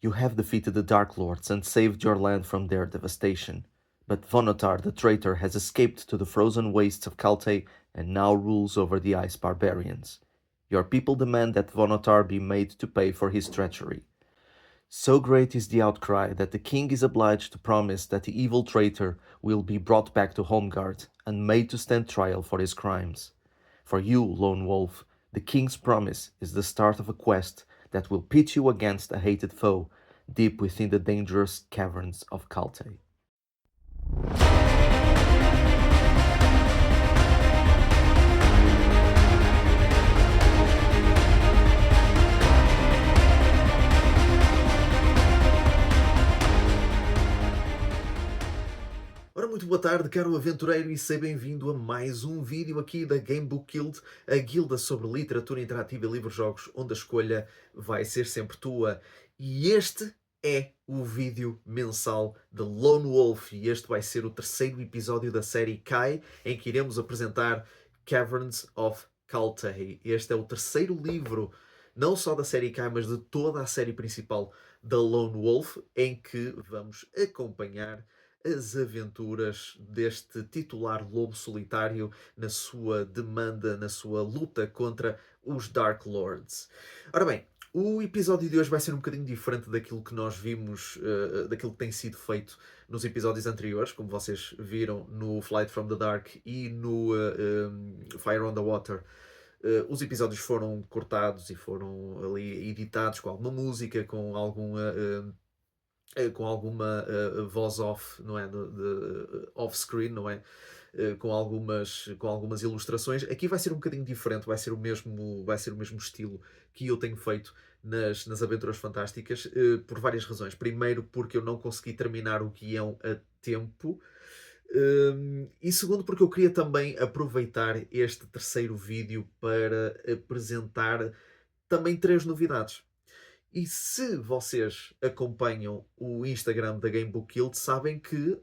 You have defeated the Dark Lords and saved your land from their devastation. But Vonotar the traitor has escaped to the frozen wastes of Kaltei and now rules over the Ice Barbarians. Your people demand that Vonotar be made to pay for his treachery. So great is the outcry that the king is obliged to promise that the evil traitor will be brought back to Holmgard and made to stand trial for his crimes. For you, Lone Wolf, the king's promise is the start of a quest that will pit you against a hated foe deep within the dangerous caverns of Kaltei. Ora, muito boa tarde, caro aventureiro, e seja bem-vindo a mais um vídeo aqui da Gamebook Guild, a guilda sobre literatura interativa e livros-jogos, onde a escolha vai ser sempre tua. E este é o vídeo mensal de Lone Wolf, e este vai ser o terceiro episódio da série Kai, em que iremos apresentar Caverns of Kaltei. Este é o terceiro livro, não só da série Kai, mas de toda a série principal da Lone Wolf, em que vamos acompanhar as aventuras deste titular lobo solitário na sua demanda, na sua luta contra os Dark Lords. Ora bem, o episódio de hoje vai ser um bocadinho diferente daquilo que nós vimos, daquilo que tem sido feito nos episódios anteriores, como vocês viram no Flight from the Dark e no Fire on the Water. Os episódios foram cortados e foram ali editados com alguma música, com alguma voz off, não é? Off-screen, não é? Com algumas ilustrações. Aqui vai ser um bocadinho diferente, vai ser o mesmo estilo que eu tenho feito nas Aventuras Fantásticas, por várias razões. Primeiro, porque eu não consegui terminar o guião a tempo. E segundo, porque eu queria também aproveitar este terceiro vídeo para apresentar também 3 novidades. E se vocês acompanham o Instagram da Gamebook Guild, sabem que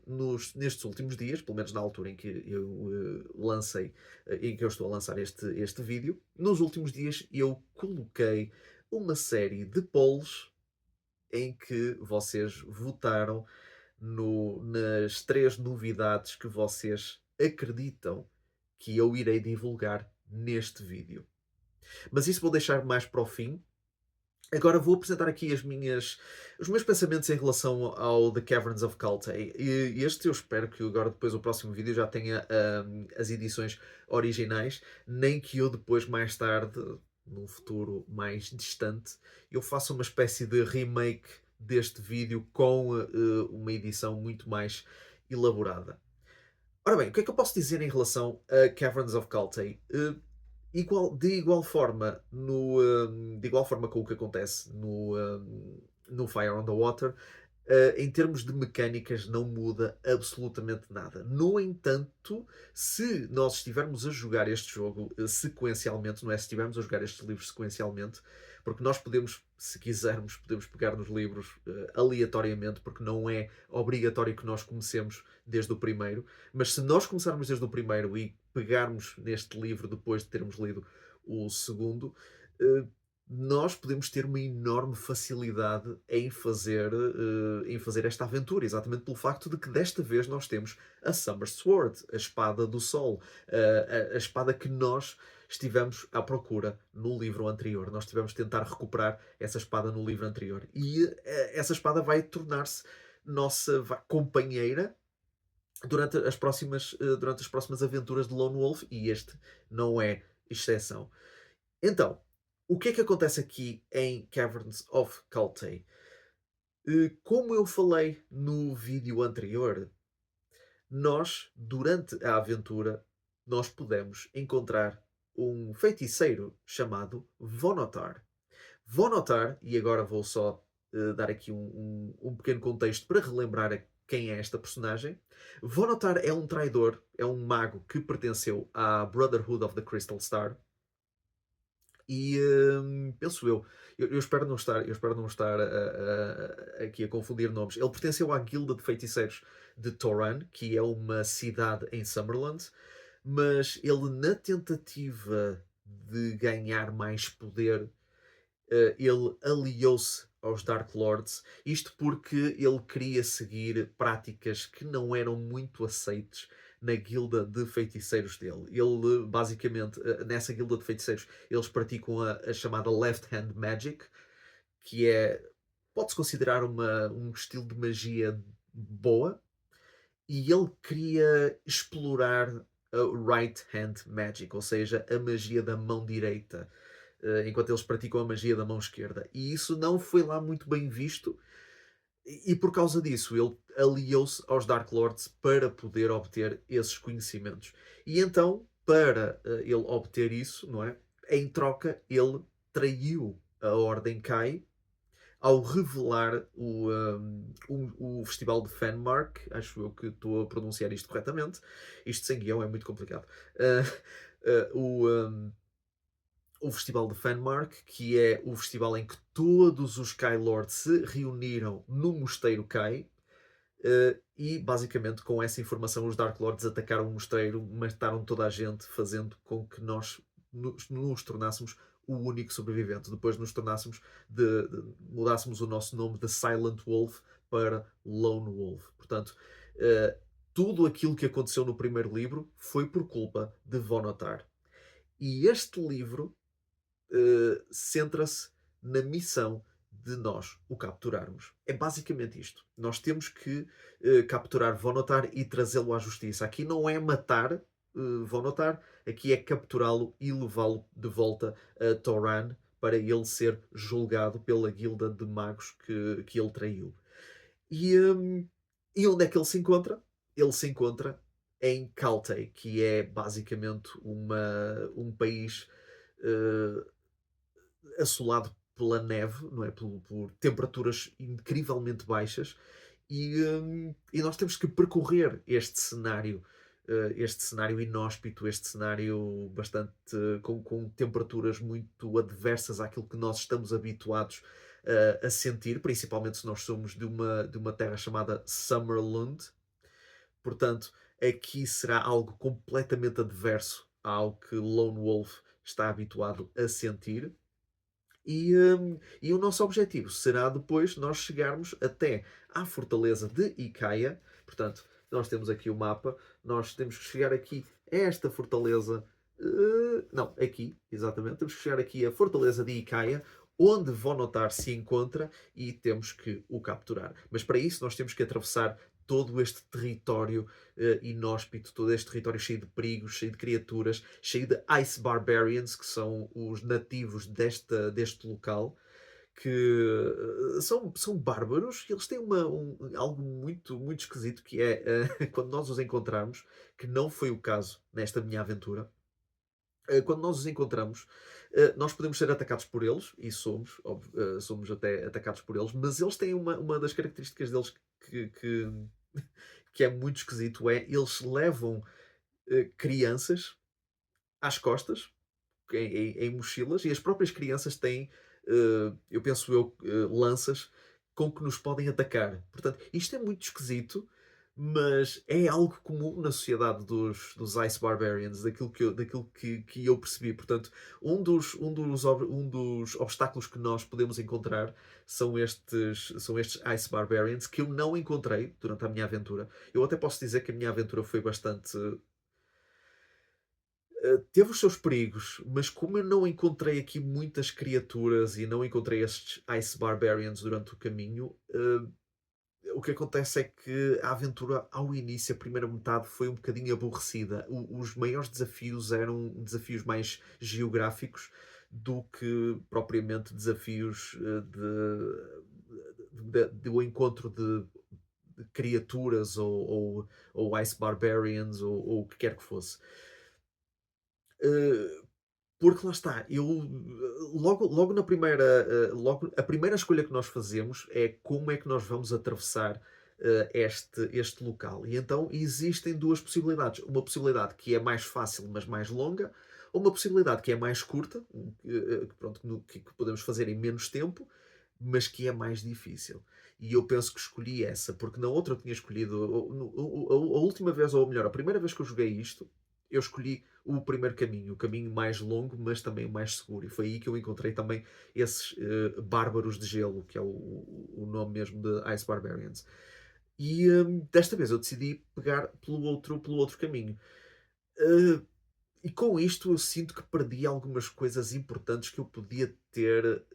nestes últimos dias, pelo menos na altura em que eu em que eu estou a lançar este vídeo, nos últimos dias eu coloquei uma série de polls em que vocês votaram nas 3 novidades que vocês acreditam que eu irei divulgar neste vídeo. Mas isso vou deixar mais para o fim. Agora vou apresentar aqui os meus pensamentos em relação ao The Caverns of Kaltei. E este eu espero que agora depois o próximo vídeo já tenha as edições originais, nem que eu depois mais tarde, num futuro mais distante, eu faça uma espécie de remake deste vídeo com uma edição muito mais elaborada. Ora bem, o que é que eu posso dizer em relação a Caverns of Kaltei? De igual forma com o que acontece no Fire on the Water, em termos de mecânicas não muda absolutamente nada. No entanto, se nós estivermos a jogar este jogo sequencialmente, não é? Se estivermos a jogar estes livros sequencialmente, porque nós podemos, se quisermos, podemos pegar nos livros aleatoriamente, porque não é obrigatório que nós comecemos desde o primeiro, mas se nós começarmos desde o primeiro e pegarmos neste livro depois de termos lido o segundo, nós podemos ter uma enorme facilidade em fazer esta aventura, exatamente pelo facto de que desta vez nós temos a Summer Sword, a espada do sol, a espada que nós estivemos à procura no livro anterior. Nós tivemos de tentar recuperar essa espada no livro anterior. E essa espada vai tornar-se nossa companheira durante as próximas aventuras de Lone Wolf, e este não é exceção. Então, o que é que acontece aqui em Caverns of Kaltei? Como eu falei no vídeo anterior, nós, durante a aventura, nós podemos encontrar um feiticeiro chamado Vonotar. Vonotar, e agora vou só dar aqui um pequeno contexto para relembrar quem é esta personagem. Vonotar é um traidor, é um mago que pertenceu à Brotherhood of the Crystal Star. E penso eu espero não estar aqui a confundir nomes. Ele pertenceu à Guilda de Feiticeiros de Toran, que é uma cidade em Summerland, mas ele, na tentativa de ganhar mais poder, ele aliou-se aos Dark Lords, isto porque ele queria seguir práticas que não eram muito aceites na guilda de feiticeiros dele. Ele, basicamente, nessa guilda de feiticeiros, eles praticam a chamada Left Hand Magic, que é, pode-se considerar um estilo de magia boa, e ele queria explorar a Right Hand Magic, ou seja, a magia da mão direita, enquanto eles praticam a magia da mão esquerda. E isso não foi lá muito bem visto, e por causa disso ele aliou-se aos Dark Lords para poder obter esses conhecimentos. E então, para ele obter isso, não é? Em troca, ele traiu a Ordem Kai ao revelar o festival de Fenmark. Acho eu que estou a pronunciar isto corretamente. Isto sem guião é muito complicado. Uh, o festival de Fenmark, que é o festival em que todos os Kai Lords se reuniram no Mosteiro Kai. E basicamente com essa informação os Dark Lords atacaram o mosteiro, mataram toda a gente, fazendo com que nós nos tornássemos o único sobrevivente. Depois mudássemos o nosso nome de Silent Wolf para Lone Wolf. Portanto, tudo aquilo que aconteceu no primeiro livro foi por culpa de Vonotar. E este livro centra-se na missão de nós o capturarmos. É basicamente isto. Nós temos que capturar Vonotar e trazê-lo à justiça. Aqui não é matar Vonotar, aqui é capturá-lo e levá-lo de volta a Toran para ele ser julgado pela guilda de magos que ele traiu. E onde é que ele se encontra? Ele se encontra em Kaltei, que é basicamente um país assolado pela neve, não é? Por temperaturas incrivelmente baixas, e nós temos que percorrer este cenário inóspito, este cenário bastante com temperaturas muito adversas àquilo que nós estamos habituados a sentir, principalmente se nós somos de uma terra chamada Summerlund. Portanto, aqui será algo completamente adverso ao que Lone Wolf está habituado a sentir. E o nosso objetivo será depois nós chegarmos até à fortaleza de Icaia. Portanto, nós temos aqui o mapa, nós temos que chegar aqui a esta fortaleza. Não, aqui, exatamente. Temos que chegar aqui à fortaleza de Icaia, onde Vonotar se encontra, e temos que o capturar. Mas para isso nós temos que atravessar todo este território inóspito, todo este território cheio de perigos, cheio de criaturas, cheio de Ice Barbarians, que são os nativos deste local, que são bárbaros, e eles têm algo muito, muito esquisito, que é quando nós os encontrarmos, que não foi o caso nesta minha aventura. Quando nós os encontramos, nós podemos ser atacados por eles, e somos até atacados por eles, mas eles têm uma das características deles que, que é muito esquisito, é eles levam crianças às costas, em mochilas, e as próprias crianças têm, eu penso eu, lanças com que nos podem atacar. Portanto, isto é muito esquisito, mas é algo comum na sociedade dos Ice Barbarians, daquilo que eu percebi. Portanto, um dos obstáculos que nós podemos encontrar são estes Ice Barbarians, que eu não encontrei durante a minha aventura. Eu até posso dizer que a minha aventura foi bastante. Teve os seus perigos, mas como eu não encontrei aqui muitas criaturas e não encontrei estes Ice Barbarians durante o caminho, o que acontece é que a aventura, ao início, a primeira metade, foi um bocadinho aborrecida. Os maiores desafios eram desafios mais geográficos do que propriamente desafios do encontro de criaturas ou Ice Barbarians ou o que quer que fosse. Uh, Porque lá está, logo na primeira, logo, a primeira escolha que nós fazemos é como é que nós vamos atravessar este local. E então existem duas possibilidades. Uma possibilidade que é mais fácil, mas mais longa, ou uma possibilidade que é mais curta, pronto, que podemos fazer em menos tempo, mas que é mais difícil. E eu penso que escolhi essa, porque na outra eu tinha escolhido, a última vez, ou melhor, a primeira vez que eu joguei isto, eu escolhi o primeiro caminho, o caminho mais longo, mas também o mais seguro. E foi aí que eu encontrei também esses bárbaros de gelo, que é o nome mesmo de Ice Barbarians. E desta vez eu decidi pegar pelo outro caminho. Eh, e com isto eu sinto que perdi algumas coisas importantes que eu podia ter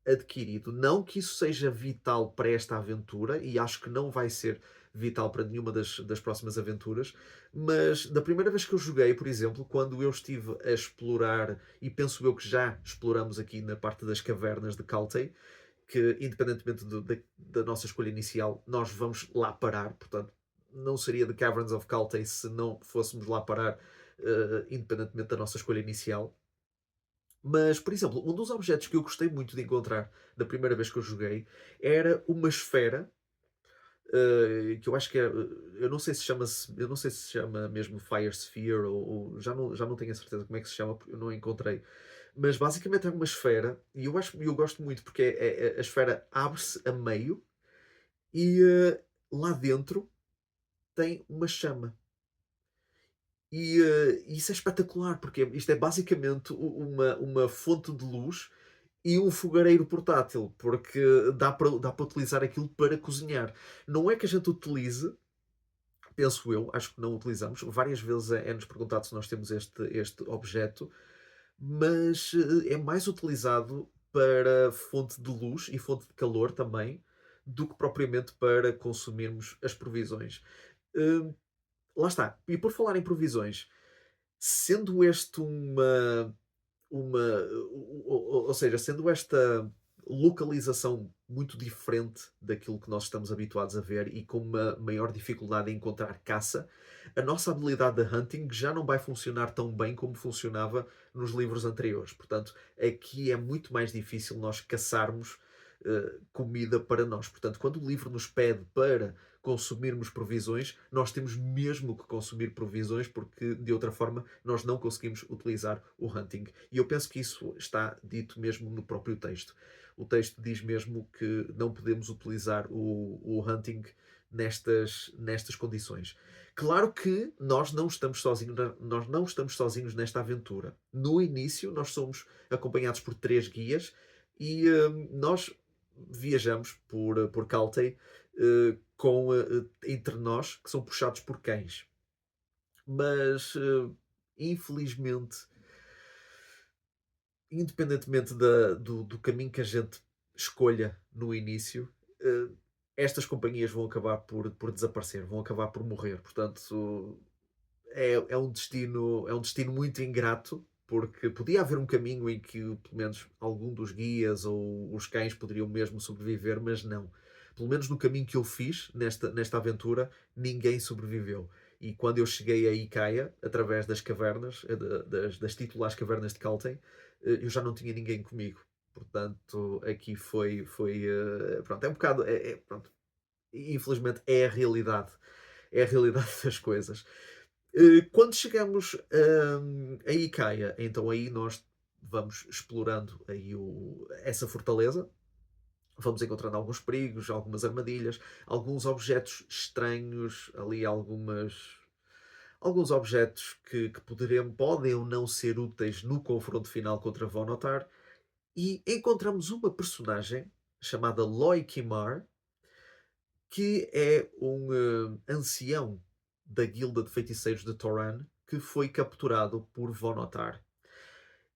adquirido. Não que isso seja vital para esta aventura, e acho que não vai ser vital para nenhuma das próximas aventuras, mas da primeira vez que eu joguei, por exemplo, quando eu estive a explorar, e penso eu que já exploramos aqui na parte das cavernas de Caltei, que independentemente da nossa escolha inicial, nós vamos lá parar, portanto, não seria The Caverns of Caltei se não fôssemos lá parar, independentemente da nossa escolha inicial. Mas, por exemplo, um dos objetos que eu gostei muito de encontrar da primeira vez que eu joguei era uma esfera, que eu acho que é, eu não sei se eu não sei se chama mesmo Fire Sphere ou já não tenho a certeza como é que se chama, porque eu não encontrei. Mas basicamente é uma esfera, e eu gosto muito porque a esfera abre-se a meio e lá dentro tem uma chama. E isso é espetacular, porque isto é basicamente uma fonte de luz e um fogareiro portátil, porque dá para utilizar aquilo para cozinhar. Não é que a gente utilize, penso eu, acho que não utilizamos, várias vezes é-nos perguntado se nós temos este objeto, mas é mais utilizado para fonte de luz e fonte de calor também, do que propriamente para consumirmos as provisões. Hum, Lá está. E por falar em provisões, sendo este uma ou seja, sendo esta localização muito diferente daquilo que nós estamos habituados a ver e com uma maior dificuldade em encontrar caça, a nossa habilidade de hunting já não vai funcionar tão bem como funcionava nos livros anteriores. Portanto, aqui é muito mais difícil nós caçarmos comida para nós. Portanto, quando o livro nos pede para consumirmos provisões, nós temos mesmo que consumir provisões, porque de outra forma nós não conseguimos utilizar o hunting. E eu penso que isso está dito mesmo no próprio texto. O texto diz mesmo que não podemos utilizar o hunting nestas condições. Claro que nós não estamos sozinhos nesta aventura. No início, nós somos acompanhados por 3 guias e nós viajamos por Caltei entre nós, que são puxados por cães. Mas, infelizmente, independentemente do caminho que a gente escolha no início, eh, estas companhias vão acabar por desaparecer, vão acabar por morrer. Portanto, é um destino muito ingrato, porque podia haver um caminho em que pelo menos algum dos guias ou os cães poderiam mesmo sobreviver, mas não. Pelo menos no caminho que eu fiz nesta aventura, ninguém sobreviveu. E quando eu cheguei a Icaia, através das cavernas, das titulares cavernas de Caltei, eu já não tinha ninguém comigo. Portanto, aqui pronto, é um bocado, pronto, infelizmente é a realidade. É a realidade das coisas. Quando chegamos a Icaia, então aí nós vamos explorando aí essa fortaleza, vamos encontrando alguns perigos, algumas armadilhas, alguns objetos estranhos, ali alguns objetos que podem ou não ser úteis no confronto final contra Vonotar, e encontramos uma personagem chamada Loy Kimar, que é um ancião da Guilda de Feiticeiros de Toran, que foi capturado por Vonotar.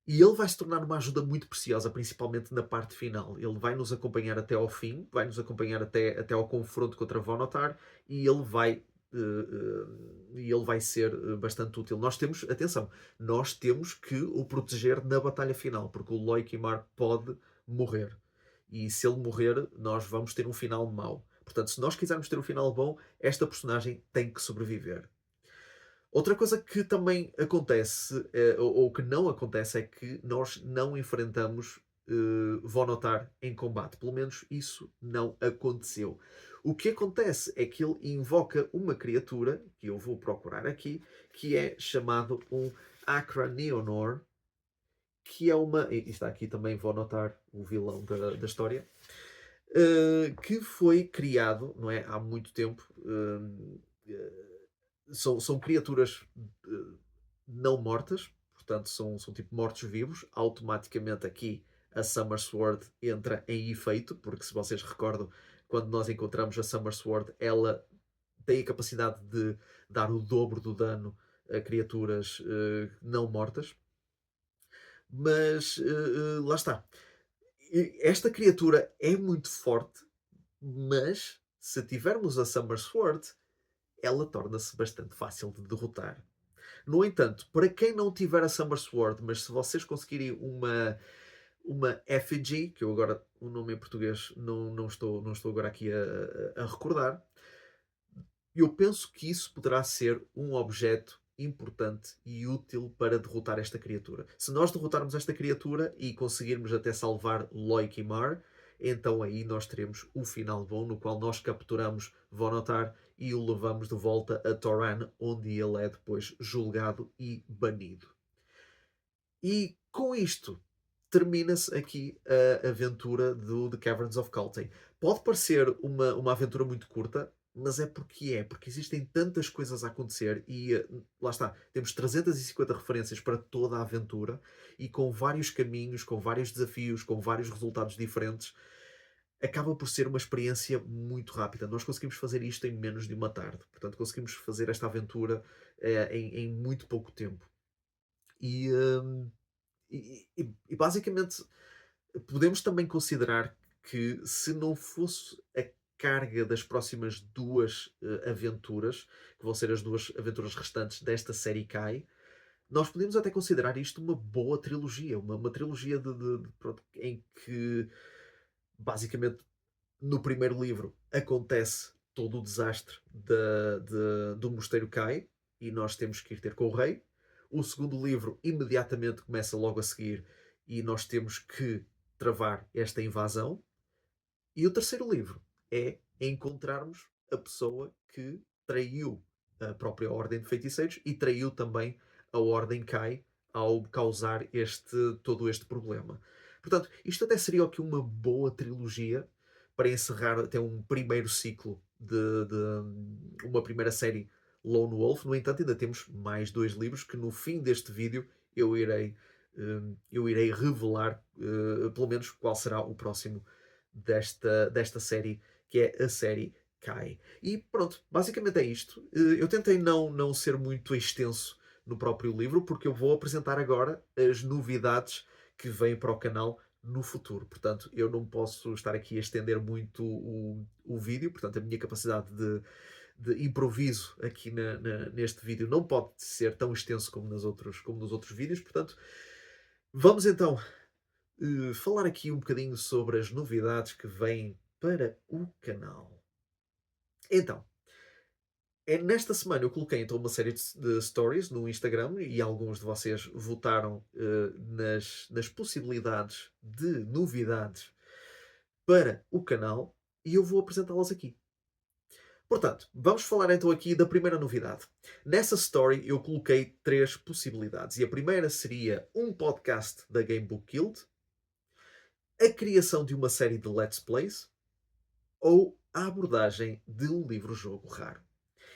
E ele vai se tornar uma ajuda muito preciosa, principalmente na parte final. Ele vai nos acompanhar até ao fim, vai nos acompanhar até ao confronto contra Vonotar, e ele vai ser bastante útil. Atenção, nós temos que o proteger na batalha final, porque o Loikimar pode morrer. E se ele morrer, nós vamos ter um final mau. Portanto, se nós quisermos ter um final bom, esta personagem tem que sobreviver. Outra coisa que também acontece, ou que não acontece, é que nós não enfrentamos Vonotar em combate. Pelo menos isso não aconteceu. O que acontece é que ele invoca uma criatura, que eu vou procurar aqui, que é chamado um Acraneonor, que é uma. E está aqui também Vonotar, o vilão da história, que foi criado, não é, há muito tempo, são criaturas não mortas, portanto são tipo mortos-vivos. Automaticamente aqui a Summer Sword entra em efeito, porque se vocês recordam, quando nós encontramos a Summer Sword, ela tem a capacidade de dar o dobro do dano a criaturas não mortas. Mas lá está. Esta criatura é muito forte, mas se tivermos a Summer Sword, ela torna-se bastante fácil de derrotar. No entanto, para quem não tiver a Summer Sword, mas se vocês conseguirem uma effigy, que eu agora o nome em português não estou agora aqui a recordar, eu penso que isso poderá ser um objeto importante e útil para derrotar esta criatura. Se nós derrotarmos esta criatura e conseguirmos até salvar Loikimar, então aí nós teremos o final bom, no qual nós capturamos Vonotar e o levamos de volta a Toran, onde ele é depois julgado e banido. E com isto termina-se aqui a aventura do The Caverns of Cultain. Pode parecer uma aventura muito curta, mas porque existem tantas coisas a acontecer e lá está, temos 350 referências para toda a aventura e com vários caminhos, com vários desafios, com vários resultados diferentes, acaba por ser uma experiência muito rápida. Nós conseguimos fazer isto em menos de uma tarde, portanto conseguimos fazer esta aventura em muito pouco tempo. E, hum, e basicamente podemos também considerar que se não fosse a carga das próximas duas aventuras, que vão ser as duas aventuras restantes desta série Kai, nós podemos até considerar isto uma boa trilogia, uma trilogia pronto, em que basicamente no primeiro livro acontece todo o desastre do Mosteiro Kai e nós temos que ir ter com o rei. O segundo livro imediatamente começa logo a seguir e nós temos que travar esta invasão. E o terceiro livro é encontrarmos a pessoa que traiu a própria Ordem de Feiticeiros e traiu também a Ordem Kai ao causar todo este problema. Portanto, isto até seria aqui uma boa trilogia para encerrar até um primeiro ciclo de uma primeira série Lone Wolf. No entanto, ainda temos mais dois livros que no fim deste vídeo eu irei, eu irei revelar pelo menos qual será o próximo desta série, que é a série Kai. E pronto, basicamente é isto. Eu tentei não ser muito extenso no próprio livro, porque eu vou apresentar agora as novidades que vêm para o canal no futuro. Portanto, eu não posso estar aqui a estender muito o vídeo, portanto, a minha capacidade de improviso aqui neste vídeo não pode ser tão extenso como nos outros vídeos. Portanto, vamos então falar aqui um bocadinho sobre as novidades que vêm para o canal. Então, nesta semana eu coloquei então uma série de stories no Instagram e alguns de vocês votaram nas possibilidades de novidades para o canal e eu vou apresentá-las aqui. Portanto, vamos falar então aqui da primeira novidade. Nessa story eu coloquei três possibilidades e a primeira seria um podcast da Gamebook Guild, a criação de uma série de Let's Plays ou a abordagem de um livro-jogo raro.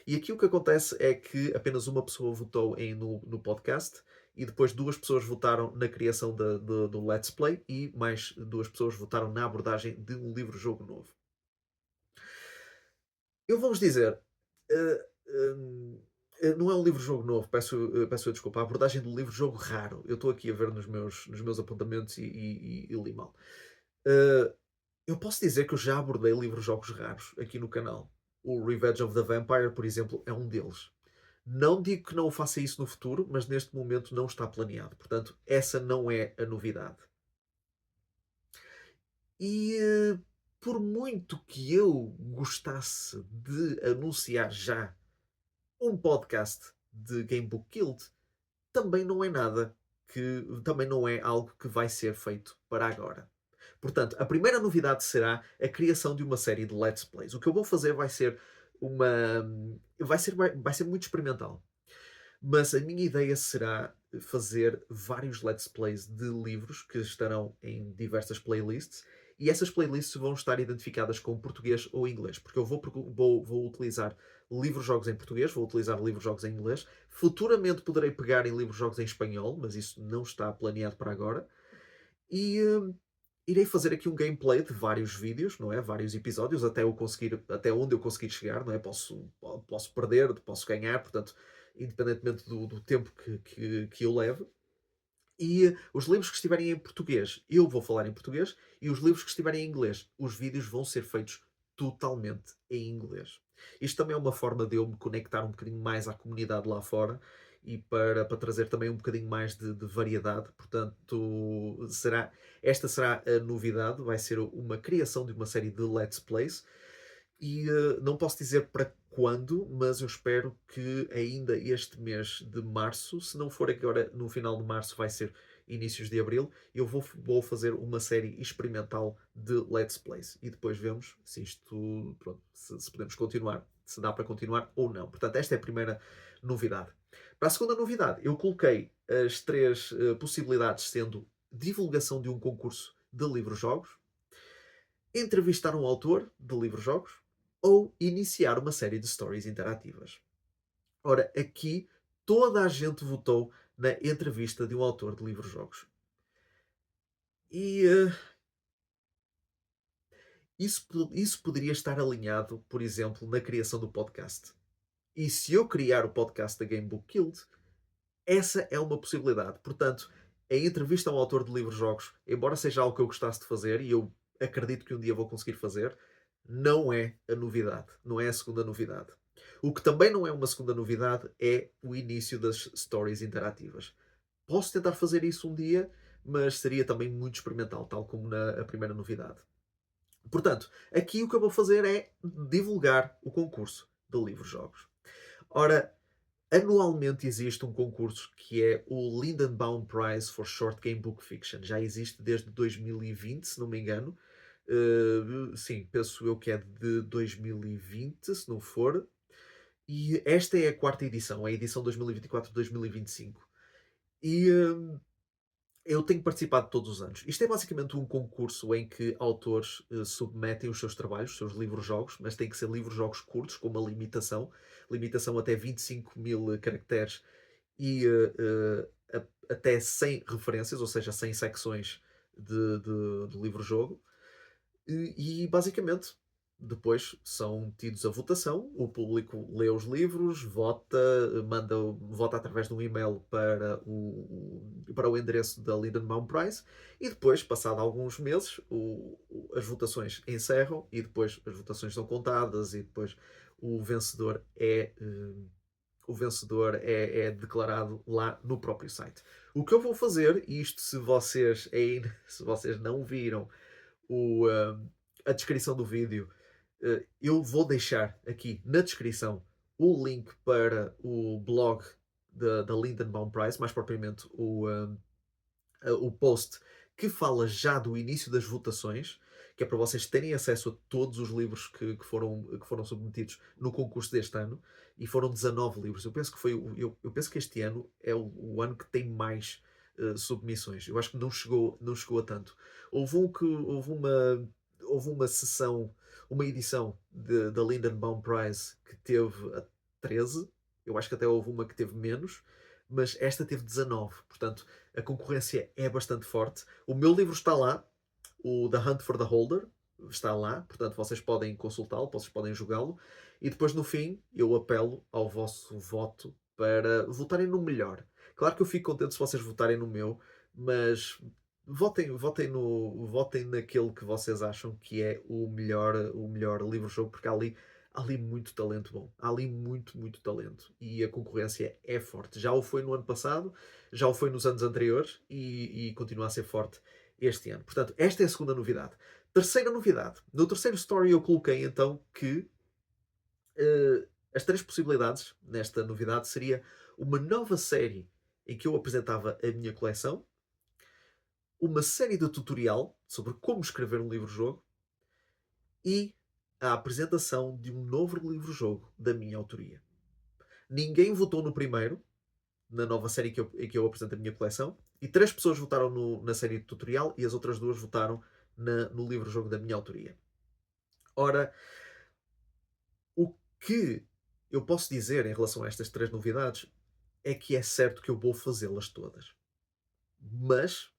E aqui o que acontece é que apenas uma pessoa votou no podcast e depois duas pessoas votaram na criação do Let's Play e mais duas pessoas votaram na abordagem de um livro-jogo novo. Eu vou-vos dizer, eh, não é um livro-jogo novo, peço desculpa, a abordagem do livro-jogo raro. Eu estou aqui a ver nos meus apontamentos e li mal. Eh, eu posso dizer que eu já abordei livros-jogos raros aqui no canal. O Revenge of the Vampire, por exemplo, é um deles. Não digo que não faça isso no futuro, mas neste momento não está planeado. Portanto, essa não é a novidade. E por muito que eu gostasse de anunciar já um podcast de Gamebook Guild, também não é nada também não é algo que vai ser feito para agora. Portanto, a primeira novidade será a criação de uma série de Let's Plays. O que eu vou fazer vai ser vai ser muito experimental. Mas a minha ideia será fazer vários Let's Plays de livros que estarão em diversas playlists e essas playlists vão estar identificadas com português ou inglês, porque eu vou utilizar livros-jogos em português, vou utilizar livros-jogos em inglês. Futuramente poderei pegar em livros-jogos em espanhol, mas isso não está planeado para agora. E irei fazer aqui um gameplay de vários vídeos, não é? Vários episódios, até onde eu conseguir chegar, não é? Posso perder, posso ganhar, portanto, independentemente do tempo que eu leve. E os livros que estiverem em português, eu vou falar em português, e os livros que estiverem em inglês, os vídeos vão ser feitos totalmente em inglês. Isto também é uma forma de eu me conectar um bocadinho mais à comunidade lá fora e para trazer também um bocadinho mais de variedade. Portanto, esta será a novidade, vai ser uma criação de uma série de Let's Plays e não posso dizer para quando, mas eu espero que ainda este mês de março, se não for agora no final de março, vai ser inícios de abril, eu vou fazer uma série experimental de Let's Plays e depois vemos se isto, pronto, se podemos continuar, se dá para continuar ou não. Portanto, esta é a primeira novidade. Para a segunda novidade, eu coloquei as três possibilidades, sendo divulgação de um concurso de livros-jogos, entrevistar um autor de livros-jogos ou iniciar uma série de stories interativas. Ora, aqui toda a gente votou na entrevista de um autor de livros-jogos. E isso poderia estar alinhado, por exemplo, na criação do podcast. E se eu criar o podcast da Game Book Guild, essa é uma possibilidade. Portanto, a entrevista a um autor de livros-jogos, embora seja algo que eu gostasse de fazer, e eu acredito que um dia vou conseguir fazer, não é a novidade. Não é a segunda novidade. O que também não é uma segunda novidade é o início das stories interativas. Posso tentar fazer isso um dia, mas seria também muito experimental, tal como na primeira novidade. Portanto, aqui o que eu vou fazer é divulgar o concurso de livros-jogos. Ora, anualmente existe um concurso que é o Lindenbaum Prize for Short Game Book Fiction. Já existe desde 2020, se não me engano. Sim, penso eu que é de 2020, se não for. E esta é a quarta edição, é a edição 2024-2025. E eu tenho participado todos os anos. Isto é basicamente um concurso em que autores submetem os seus trabalhos, os seus livros-jogos, mas tem que ser livros-jogos curtos, com uma limitação até 25 mil caracteres e até 100 referências, ou seja, 100 secções de livro-jogo. E basicamente, depois são tidos a votação, o público lê os livros, vota através de um e-mail para o endereço da Lindenbaum Prize e depois, passado alguns meses, as votações encerram e depois as votações são contadas e depois o vencedor é declarado lá no próprio site. O que eu vou fazer, e isto se vocês não viram o, a descrição do vídeo, eu vou deixar aqui na descrição o link para o blog da Lindenbaum Prize, mais propriamente o post que fala já do início das votações, que é para vocês terem acesso a todos os livros que foram submetidos no concurso deste ano, e foram 19 livros. Eu penso que este ano é o ano que tem mais submissões. Eu acho que não chegou a tanto. Houve uma sessão, uma edição da Lindenbaum Prize que teve a 13. Eu acho que até houve uma que teve menos, mas esta teve 19. Portanto, a concorrência é bastante forte. O meu livro está lá, o The Hunt for the Holder, está lá, portanto vocês podem consultá-lo, vocês podem jogá-lo. E depois no fim eu apelo ao vosso voto para votarem no melhor. Claro que eu fico contente se vocês votarem no meu, mas votem naquele que vocês acham que é o melhor livro-jogo, porque há ali muito talento bom. Há ali muito, muito talento. E a concorrência é forte. Já o foi no ano passado, já o foi nos anos anteriores e continua a ser forte este ano. Portanto, esta é a segunda novidade. Terceira novidade. No terceiro story eu coloquei então que as três possibilidades nesta novidade seria uma nova série em que eu apresentava a minha coleção, uma série de tutorial sobre como escrever um livro-jogo e a apresentação de um novo livro-jogo da minha autoria. Ninguém votou no primeiro, na nova série em que eu apresento a minha coleção, e 3 pessoas votaram na série de tutorial e as outras 2 votaram no livro-jogo da minha autoria. Ora, o que eu posso dizer em relação a estas 3 novidades é que é certo que eu vou fazê-las todas. Mas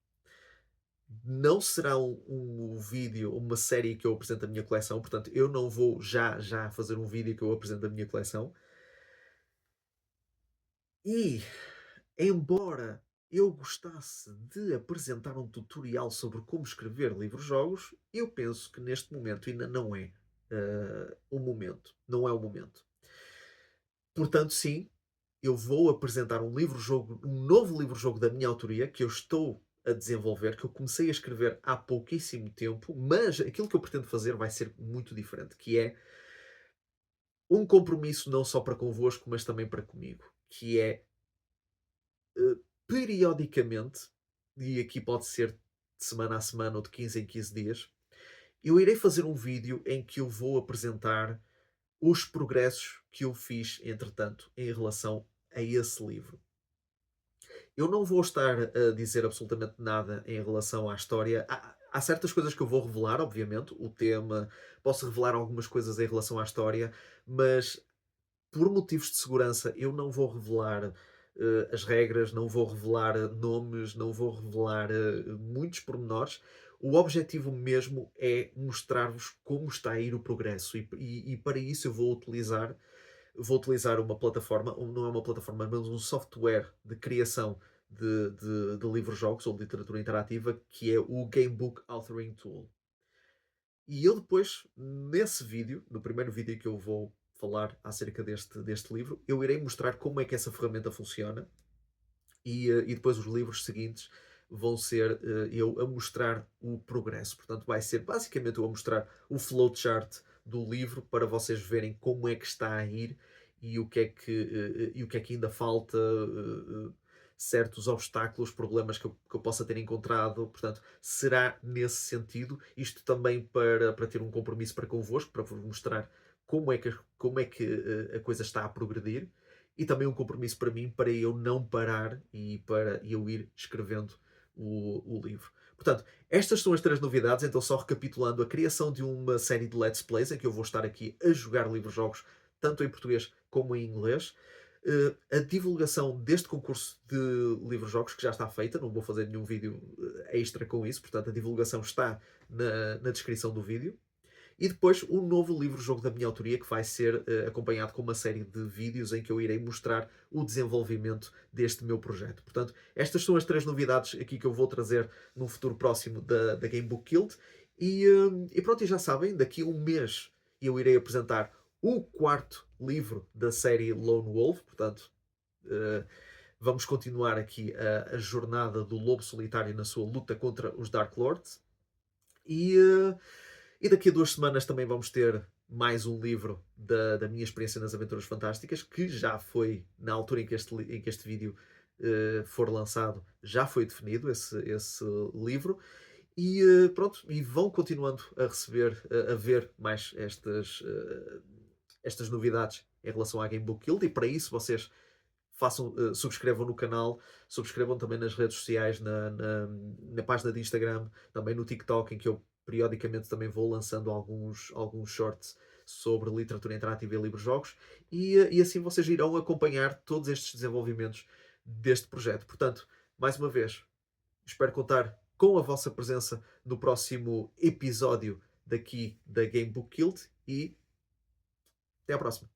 não será um vídeo, uma série que eu apresento a minha coleção, portanto, eu não vou já fazer um vídeo que eu apresento a minha coleção. E, embora eu gostasse de apresentar um tutorial sobre como escrever livros-jogos, eu penso que neste momento ainda não é o momento. Não é o momento. Portanto, sim, eu vou apresentar um novo livro-jogo da minha autoria, que eu estou a desenvolver, que eu comecei a escrever há pouquíssimo tempo, mas aquilo que eu pretendo fazer vai ser muito diferente, que é um compromisso não só para convosco, mas também para comigo, que é eh, periodicamente, e aqui pode ser de semana a semana ou de 15 em 15 dias, eu irei fazer um vídeo em que eu vou apresentar os progressos que eu fiz, entretanto, em relação a esse livro. Eu não vou estar a dizer absolutamente nada em relação à história. Há certas coisas que eu vou revelar, obviamente, o tema, posso revelar algumas coisas em relação à história, mas por motivos de segurança eu não vou revelar as regras, não vou revelar nomes, não vou revelar muitos pormenores. O objetivo mesmo é mostrar-vos como está a ir o progresso e para isso eu vou utilizar uma plataforma, não é uma plataforma, mas um software de criação de livros-jogos ou de literatura interativa, que é o Gamebook Authoring Tool. E eu depois, nesse vídeo, no primeiro vídeo que eu vou falar acerca deste livro, eu irei mostrar como é que essa ferramenta funciona e depois os livros seguintes vão ser eu a mostrar o progresso. Portanto, vai ser basicamente eu a mostrar o flowchart do livro para vocês verem como é que está a ir e o que é que ainda falta, certos obstáculos, problemas que eu possa ter encontrado. Portanto, será nesse sentido. Isto também para ter um compromisso para convosco, para vos mostrar como é que a coisa está a progredir e também um compromisso para mim, para eu não parar e para eu ir escrevendo o livro. Portanto, estas são as 3 novidades, então só recapitulando, a criação de uma série de Let's Plays, em que eu vou estar aqui a jogar livros-jogos, tanto em português como em inglês, a divulgação deste concurso de livros-jogos, que já está feita, não vou fazer nenhum vídeo extra com isso, portanto a divulgação está na descrição do vídeo, e depois um novo livro-jogo da minha autoria que vai ser acompanhado com uma série de vídeos em que eu irei mostrar o desenvolvimento deste meu projeto. Portanto, estas são as 3 novidades aqui que eu vou trazer num futuro próximo da Gamebook Guild. E pronto, e já sabem, daqui a um mês eu irei apresentar o 4º livro da série Lone Wolf. Portanto, vamos continuar aqui a jornada do lobo solitário na sua luta contra os Dark Lords. E daqui a 2 semanas também vamos ter mais um livro da minha experiência nas Aventuras Fantásticas, que já foi, na altura em que este vídeo for lançado, já foi definido esse livro. E pronto, e vão continuando a receber, a ver mais estas novidades em relação à Gamebook Guild, e para isso vocês subscrevam no canal, subscrevam também nas redes sociais, na página de Instagram, também no TikTok, em que eu periodicamente também vou lançando alguns shorts sobre literatura interativa e livros-jogos, e assim vocês irão acompanhar todos estes desenvolvimentos deste projeto. Portanto, mais uma vez, espero contar com a vossa presença no próximo episódio daqui da Gamebook Guild e até à próxima.